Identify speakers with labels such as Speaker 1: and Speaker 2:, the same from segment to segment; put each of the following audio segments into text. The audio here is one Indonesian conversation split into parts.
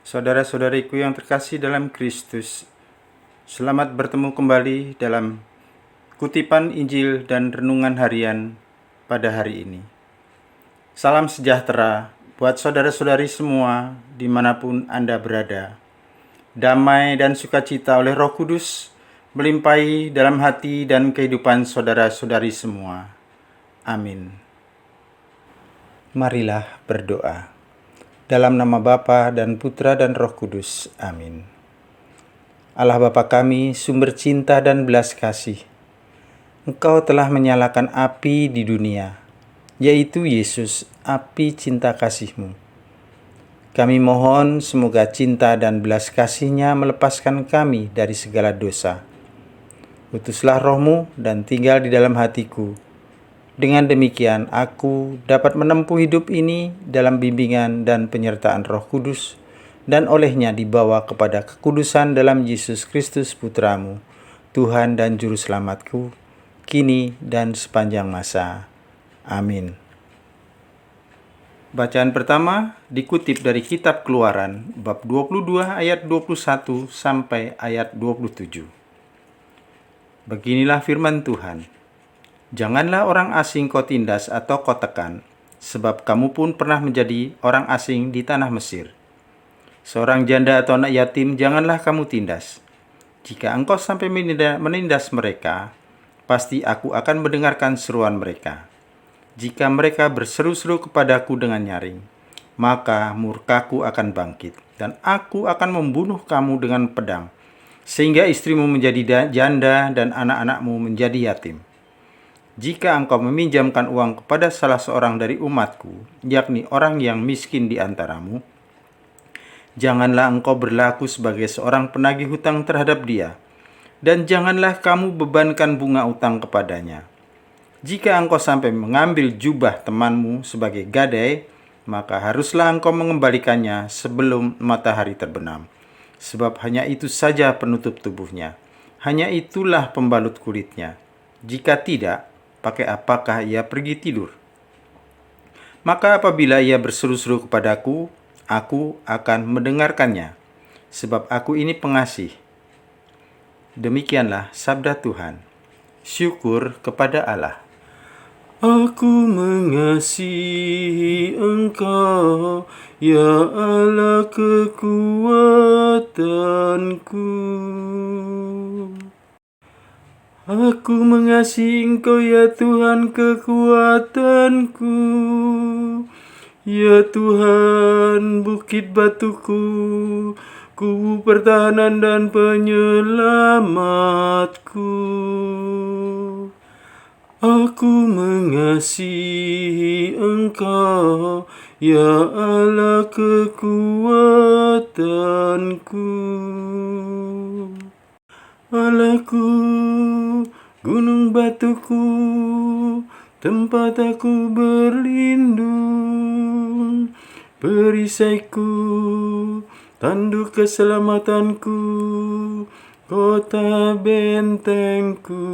Speaker 1: Saudara-saudariku yang terkasih dalam Kristus, selamat bertemu kembali dalam kutipan Injil dan renungan harian pada hari ini. Salam sejahtera buat saudara-saudari semua dimanapun Anda berada. Damai dan sukacita oleh Roh Kudus melimpahi dalam hati dan kehidupan saudara-saudari semua. Amin. Marilah berdoa. Dalam nama Bapa dan Putra dan Roh Kudus. Amin. Allah Bapa kami, sumber cinta dan belas kasih, Engkau telah menyalakan api di dunia, yaitu Yesus, api cinta kasih-Mu. Kami mohon semoga cinta dan belas kasih-Nya melepaskan kami dari segala dosa. Utuslah Roh-Mu dan tinggal di dalam hatiku. Dengan demikian, aku dapat menempuh hidup ini dalam bimbingan dan penyertaan Roh Kudus, dan olehnya dibawa kepada kekudusan dalam Yesus Kristus Putra-Mu, Tuhan dan Juru Selamatku, kini dan sepanjang masa. Amin. Bacaan pertama dikutip dari Kitab Keluaran, bab 22 ayat 21 sampai ayat 27. Beginilah firman Tuhan. Janganlah orang asing kau tindas atau kau tekan, sebab kamu pun pernah menjadi orang asing di tanah Mesir. Seorang janda atau anak yatim janganlah kamu tindas. Jika engkau sampai menindas mereka, pasti aku akan mendengarkan seruan mereka. Jika mereka berseru-seru kepadaku dengan nyaring, maka murkaku akan bangkit, dan aku akan membunuh kamu dengan pedang, sehingga istrimu menjadi janda dan anak-anakmu menjadi yatim. Jika engkau meminjamkan uang kepada salah seorang dari umatku, yakni orang yang miskin di antaramu, janganlah engkau berlaku sebagai seorang penagih hutang terhadap dia, dan janganlah kamu bebankan bunga utang kepadanya. Jika engkau sampai mengambil jubah temanmu sebagai gadai, maka haruslah engkau mengembalikannya sebelum matahari terbenam, sebab hanya itu saja penutup tubuhnya, hanya itulah pembalut kulitnya. Jika tidak, pakai apakah ia pergi tidur? Maka apabila ia berseru-seru kepadaku, aku akan mendengarkannya, sebab aku ini pengasih. Demikianlah sabda Tuhan. Syukur kepada Allah. Aku mengasihi Engkau, ya Allah kekuatanku. Aku mengasihi Engkau, ya Tuhan kekuatanku. Ya Tuhan, bukit batuku, kubu pertahanan dan penyelamatku. Aku mengasihi Engkau, ya Allah kekuatanku. Allahku, gunung batuku, tempat aku berlindung, perisaiku, tanduk keselamatanku, kota bentengku.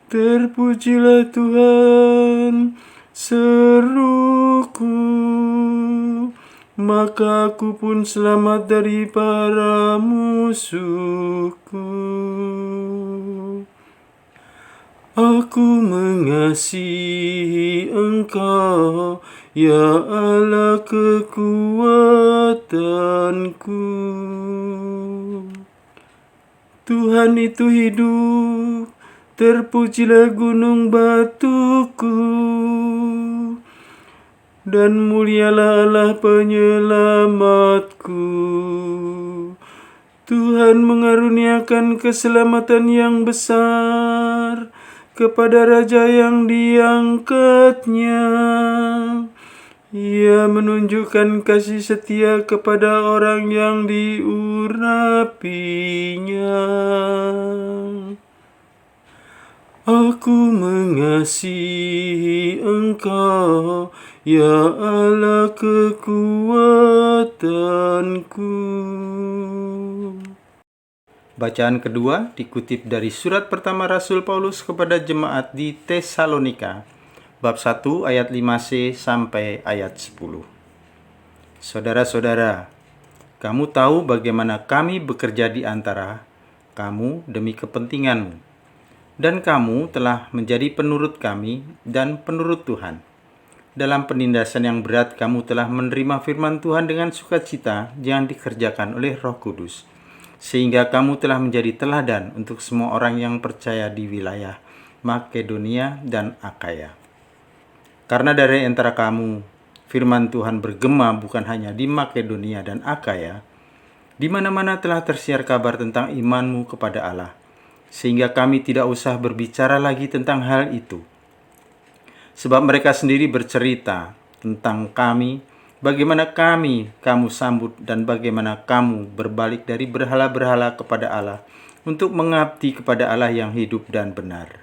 Speaker 1: Terpujilah Tuhan, seruku, maka aku pun selamat dari para musuhku. Aku mengasihi Engkau, ya Allah kekuatanku. Tuhan itu hidup, terpujilah gunung batuku, dan mulialah Allah penyelamatku. Tuhan mengaruniakan keselamatan yang besar kepada raja yang diangkatnya. Ia menunjukkan kasih setia kepada orang yang diurapinya. Aku mengasihi Engkau, ya Allah kekuatanku. Bacaan kedua dikutip dari surat pertama Rasul Paulus kepada jemaat di Tesalonika, bab 1 ayat 5c sampai ayat 10. Saudara-saudara, kamu tahu bagaimana kami bekerja di antara kamu demi kepentinganmu, dan kamu telah menjadi penurut kami dan penurut Tuhan. Dalam penindasan yang berat, kamu telah menerima firman Tuhan dengan sukacita yang dikerjakan oleh Roh Kudus, sehingga kamu telah menjadi teladan untuk semua orang yang percaya di wilayah Makedonia dan Akaya. Karena dari antara kamu, firman Tuhan bergema bukan hanya di Makedonia dan Akaya, di mana-mana telah tersiar kabar tentang imanmu kepada Allah, sehingga kami tidak usah berbicara lagi tentang hal itu. Sebab mereka sendiri bercerita tentang kami, bagaimana kamu sambut dan bagaimana kamu berbalik dari berhala-berhala kepada Allah untuk mengabdi kepada Allah yang hidup dan benar,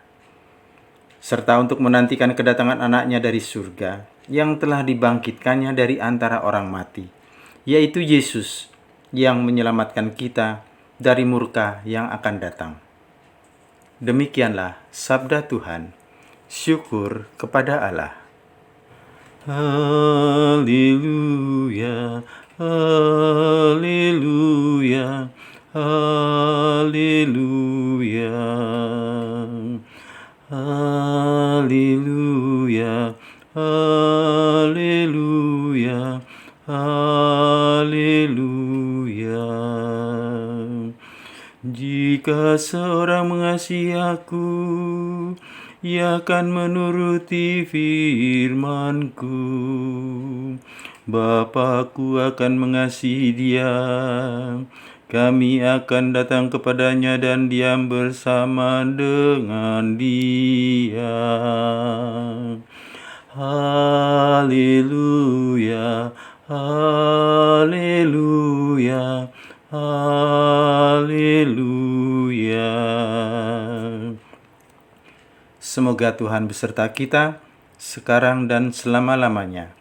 Speaker 1: serta untuk menantikan kedatangan anaknya dari surga yang telah dibangkitkannya dari antara orang mati, yaitu Yesus yang menyelamatkan kita dari murka yang akan datang. Demikianlah sabda Tuhan. Syukur kepada Allah. Haleluya, haleluya, haleluya, haleluya, haleluya, haleluya. Jika seorang mengasihi aku, ia akan menuruti firman-Ku. Bapa-Ku akan mengasihi dia. Kami akan datang kepadanya dan diam bersama dengan dia. Haleluya, haleluya, haleluya. Semoga Tuhan beserta kita sekarang dan selama-lamanya.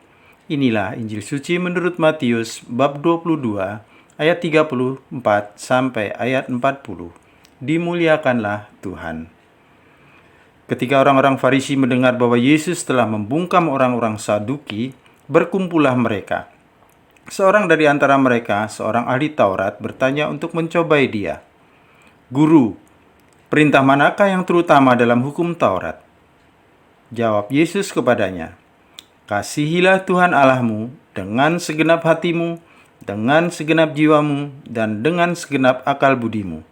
Speaker 1: Inilah Injil Suci menurut Matius bab 22 ayat 34 sampai ayat 40. Dimuliakanlah Tuhan. Ketika orang-orang Farisi mendengar bahwa Yesus telah membungkam orang-orang Saduki, berkumpullah mereka. Seorang dari antara mereka, seorang ahli Taurat, bertanya untuk mencobai dia. "Guru, perintah manakah yang terutama dalam hukum Taurat?" Jawab Yesus kepadanya, "Kasihilah Tuhan Allahmu dengan segenap hatimu, dengan segenap jiwamu, dan dengan segenap akal budimu.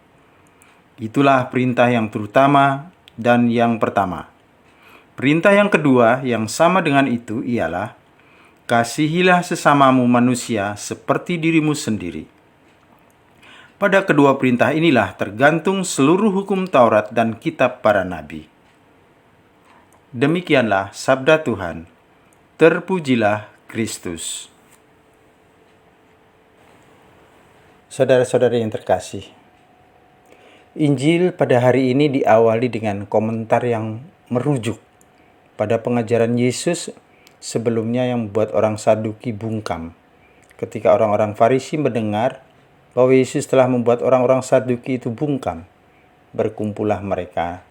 Speaker 1: Itulah perintah yang terutama dan yang pertama. Perintah yang kedua yang sama dengan itu ialah, kasihilah sesamamu manusia seperti dirimu sendiri. Pada kedua perintah inilah tergantung seluruh hukum Taurat dan kitab para nabi." Demikianlah sabda Tuhan. Terpujilah Kristus. Saudara-saudara yang terkasih, Injil pada hari ini diawali dengan komentar yang merujuk pada pengajaran Yesus sebelumnya yang membuat orang Saduki bungkam. Ketika orang-orang Farisi mendengar bahwa Yesus telah membuat orang-orang Saduki itu bungkam, berkumpullah mereka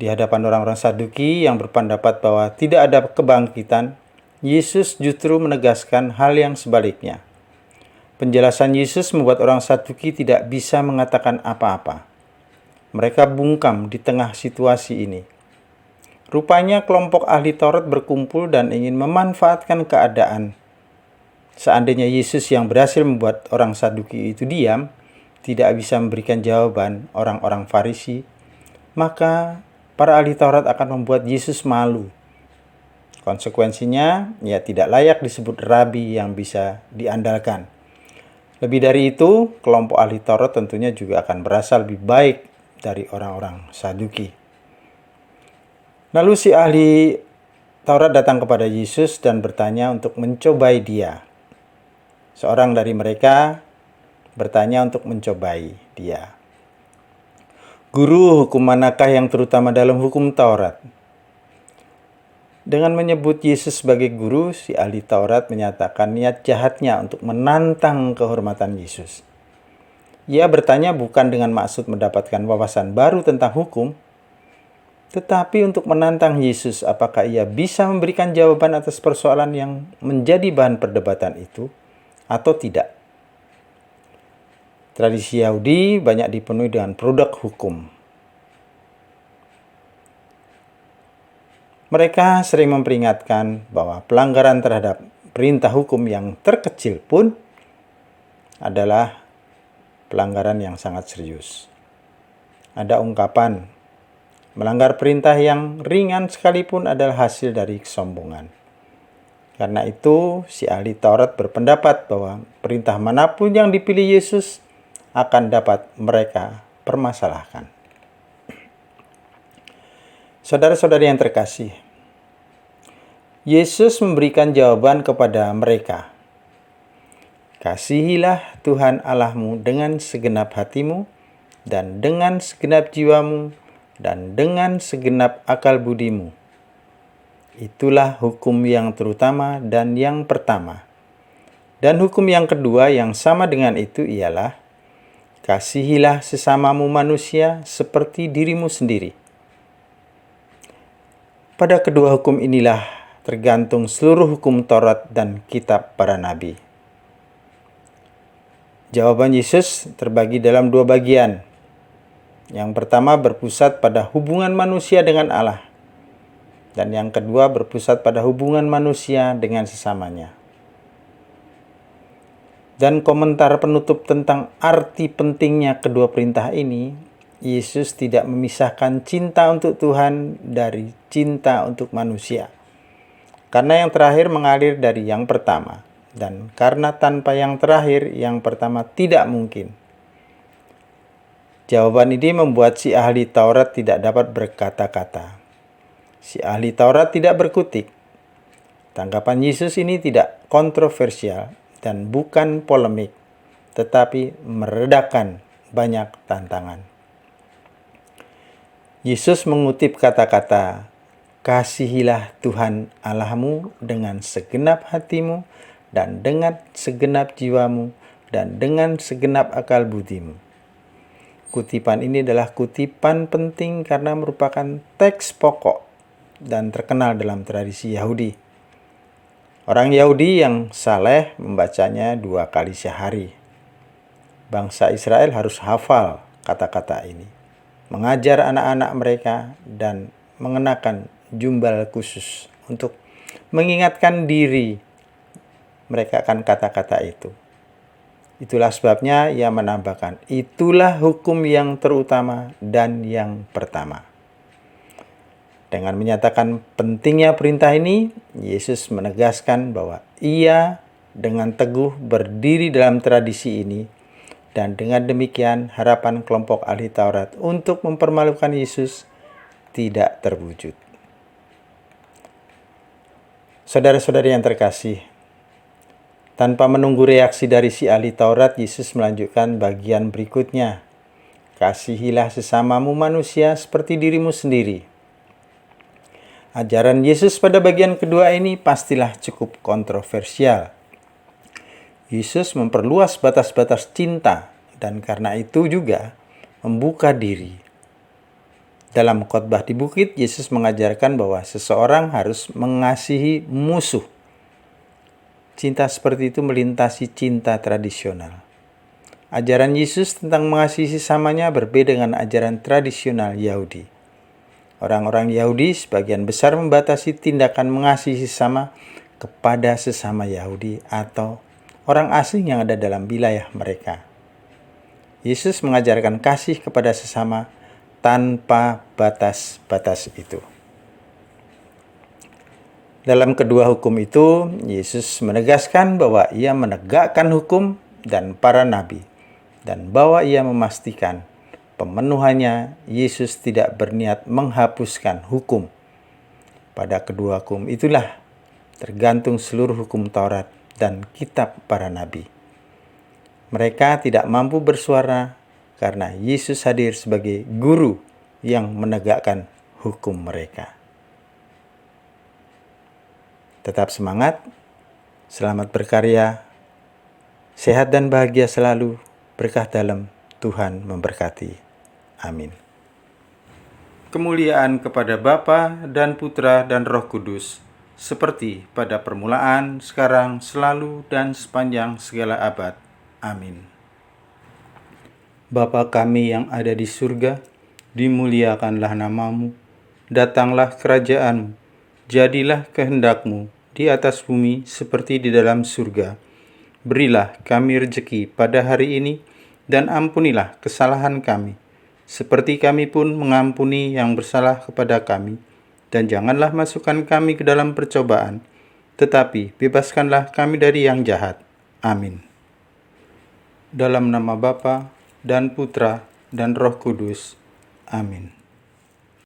Speaker 1: di hadapan orang-orang Saduki yang berpendapat bahwa tidak ada kebangkitan. Yesus justru menegaskan hal yang sebaliknya. Penjelasan Yesus membuat orang Saduki tidak bisa mengatakan apa-apa. Mereka bungkam di tengah situasi ini. Rupanya kelompok ahli Taurat berkumpul dan ingin memanfaatkan keadaan. Seandainya Yesus yang berhasil membuat orang Saduki itu diam, tidak bisa memberikan jawaban orang-orang Farisi, maka para ahli Taurat akan membuat Yesus malu. Konsekuensinya, ia tidak layak disebut rabi yang bisa diandalkan. Lebih dari itu, kelompok ahli Taurat tentunya juga akan berasa lebih baik dari orang-orang Saduki. Lalu si ahli Taurat datang kepada Yesus dan bertanya untuk mencobai dia. Seorang dari mereka bertanya untuk mencobai dia. "Guru, hukum manakah yang terutama dalam hukum Taurat?" Dengan menyebut Yesus sebagai guru, si ahli Taurat menyatakan niat jahatnya untuk menantang kehormatan Yesus. Ia bertanya bukan dengan maksud mendapatkan wawasan baru tentang hukum, Tetapi untuk menantang Yesus, apakah ia bisa memberikan jawaban atas persoalan yang menjadi bahan perdebatan itu atau tidak? Tradisi Yahudi banyak dipenuhi dengan produk hukum. Mereka sering memperingatkan bahwa pelanggaran terhadap perintah hukum yang terkecil pun adalah pelanggaran yang sangat serius. Ada ungkapan, melanggar perintah yang ringan sekalipun adalah hasil dari kesombongan. Karena itu, si ahli Taurat berpendapat bahwa perintah manapun yang dipilih Yesus akan dapat mereka permasalahkan. Saudara-saudari yang terkasih, Yesus memberikan jawaban kepada mereka. Kasihilah Tuhan Allahmu dengan segenap hatimu, dan dengan segenap jiwamu, dan dengan segenap akal budimu. Itulah hukum yang terutama dan yang pertama. Dan hukum yang kedua yang sama dengan itu ialah, kasihilah sesamamu manusia seperti dirimu sendiri. Pada kedua hukum inilah tergantung seluruh hukum Taurat dan kitab para nabi. Jawaban Yesus terbagi dalam dua bagian. Yang pertama berpusat pada hubungan manusia dengan Allah, dan yang kedua berpusat pada hubungan manusia dengan sesamanya. Dan komentar penutup tentang arti pentingnya kedua perintah ini, Yesus tidak memisahkan cinta untuk Tuhan dari cinta untuk manusia. Karena yang terakhir mengalir dari yang pertama, dan karena tanpa yang terakhir, yang pertama tidak mungkin. Jawaban ini membuat si ahli Taurat tidak dapat berkata-kata. Si ahli Taurat tidak berkutik. Tanggapan Yesus ini tidak kontroversial dan bukan polemik, tetapi meredakan banyak tantangan. Yesus mengutip kata-kata, kasihilah Tuhan Allahmu dengan segenap hatimu, dan dengan segenap jiwamu, dan dengan segenap akal budimu. Kutipan ini adalah kutipan penting karena merupakan teks pokok dan terkenal dalam tradisi Yahudi. Orang Yahudi yang saleh membacanya 2 kali sehari. Bangsa Israel harus hafal kata-kata ini, mengajar anak-anak mereka, dan mengenakan jumbal khusus untuk mengingatkan diri mereka akan kata-kata itu. Itulah sebabnya ia menambahkan, itulah hukum yang terutama dan yang pertama. Dengan menyatakan pentingnya perintah ini, Yesus menegaskan bahwa ia dengan teguh berdiri dalam tradisi ini, dan dengan demikian harapan kelompok ahli Taurat untuk mempermalukan Yesus tidak terwujud. Saudara-saudari yang terkasih, tanpa menunggu reaksi dari si ahli Taurat, Yesus melanjutkan bagian berikutnya. Kasihilah sesamamu manusia seperti dirimu sendiri. Ajaran Yesus pada bagian kedua ini pastilah cukup kontroversial. Yesus memperluas batas-batas cinta, dan karena itu juga membuka diri. Dalam khotbah di bukit, Yesus mengajarkan bahwa seseorang harus mengasihi musuh. Cinta seperti itu melintasi cinta tradisional. Ajaran Yesus tentang mengasihi sesamanya berbeda dengan ajaran tradisional Yahudi. Orang-orang Yahudi sebagian besar membatasi tindakan mengasihi sesama kepada sesama Yahudi atau orang asing yang ada dalam wilayah mereka. Yesus mengajarkan kasih kepada sesama tanpa batas-batas itu. Dalam kedua hukum itu, Yesus menegaskan bahwa ia menegakkan hukum dan para nabi, dan bahwa ia memastikan pemenuhannya. Yesus tidak berniat menghapuskan hukum. Pada kedua hukum itulah tergantung seluruh hukum Taurat dan kitab para nabi. Mereka tidak mampu bersuara karena Yesus hadir sebagai guru yang menegakkan hukum mereka. Tetap semangat, selamat berkarya, sehat dan bahagia selalu, berkah dalam, Tuhan memberkati. Amin. Kemuliaan kepada Bapa dan Putra dan Roh Kudus, seperti pada permulaan, sekarang, selalu, dan sepanjang segala abad. Amin. Bapa kami yang ada di surga, dimuliakanlah namamu, datanglah kerajaanmu, jadilah kehendak-mu di atas bumi seperti di dalam surga. Berilah kami rejeki pada hari ini, dan ampunilah kesalahan kami, seperti kami pun mengampuni yang bersalah kepada kami. Dan janganlah masukkan kami ke dalam percobaan, tetapi bebaskanlah kami dari yang jahat. Amin. Dalam nama Bapa dan Putra dan Roh Kudus. Amin.